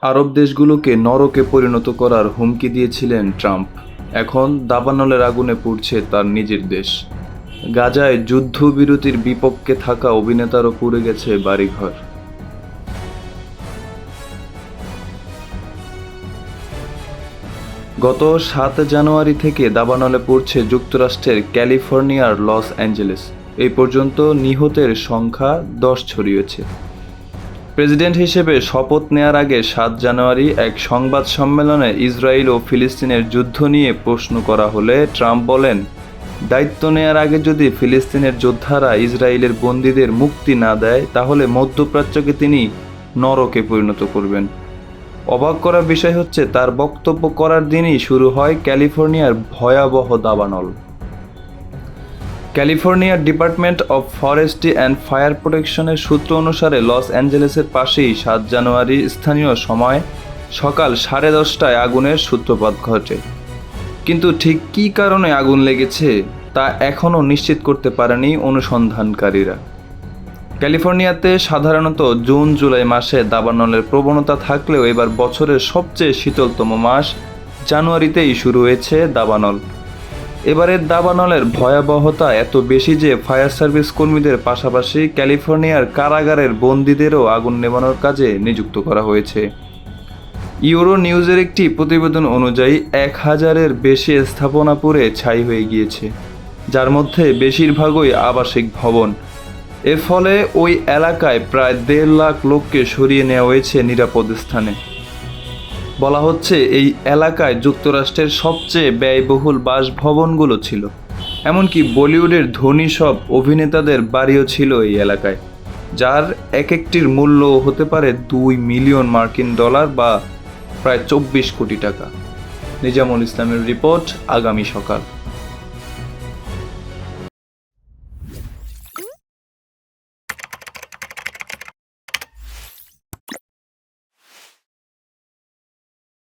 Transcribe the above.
আরব দেশগুলোকে নরকে পরিণত করার হুমকি দিয়েছিলেন ট্রাম্প। এখন দাবানলের আগুনে পুড়ছে তার নিজের দেশ। গাজায় যুদ্ধবিরতির বিপক্ষে থাকা অভিনেতারও পুড়ে গেছে বাড়িঘর। গত ৭ জানুয়ারি থেকে দাবানলে পড়ছে যুক্তরাষ্ট্রের ক্যালিফোর্নিয়ার লস অ্যাঞ্জেলেস। এই পর্যন্ত নিহতের সংখ্যা ১০ ছড়িয়েছে। প্রেসিডেন্ট হিসেবে শপথ নেয়ার আগে ৭ জানুয়ারি এক সংবাদ সম্মেলনে ইসরায়েল ও ফিলিস্তিনের যুদ্ধ নিয়ে প্রশ্ন করা হলে ট্রাম্প বলেন, দায়িত্ব নেয়ার আগে যদি ফিলিস্তিনের যোদ্ধারা ইসরায়েলের বন্দীদের মুক্তি না দেয় তাহলে মধ্যপ্রাচ্যকে তিনি নরকে পরিণত করবেন। অবাক করার বিষয় হচ্ছে, তার বক্তব্য করার দিনই শুরু হয় ক্যালিফোর্নিয়ার ভয়াবহ দাবানল। ক্যালিফোর্নিয়ার department of forestry and fire প্রোটেকশনের সূত্র অনুসারে লস অ্যাঞ্জেলেসের পাশেই ৭ জানুয়ারি স্থানীয় সময় সকাল 10:30টায় আগুনের সূত্রপাত ঘটে। কিন্তু ঠিক কী কারণে আগুন লেগেছে তা এখনও নিশ্চিত করতে পারেনি অনুসন্ধানকারীরা। ক্যালিফোর্নিয়াতে সাধারণত জুন জুলাই মাসে দাবানলের প্রবণতা থাকলেও এবার বছরের সবচেয়ে শীতলতম মাস জানুয়ারিতেই শুরু হয়েছে দাবানল। এবারের দাবানলের ভয়াবহতা এত বেশি যে ফায়ার সার্ভিস কর্মীদের পাশাপাশি ক্যালিফোর্নিয়ার কারাগারের বন্দীদেরও আগুন নেভানোর কাজে নিযুক্ত করা হয়েছে। ইউরো নিউজের একটি প্রতিবেদন অনুযায়ী ১,০০০-এর বেশি স্থাপনা পুড়ে ছাই হয়ে গিয়েছে, যার মধ্যে বেশিরভাগই আবাসিক ভবন। এর ফলে ওই এলাকায় প্রায় ১.৫ লাখ লোককে সরিয়ে নেওয়া হয়েছে নিরাপদ স্থানে। বলা হচ্ছে, এই এলাকায় যুক্তরাষ্ট্রের সবচেয়ে ব্যয়বহুল বাসভবনগুলো ছিল, এমনকি বলিউডের ধনী সব অভিনেতাদের বাড়িও ছিল এই এলাকায়, যার এক একটির মূল্য হতে পারে $2 মিলিয়ন বা প্রায় ২৪ কোটি টাকা। নিজামুল ইসলামের রিপোর্ট, আগামী সকাল।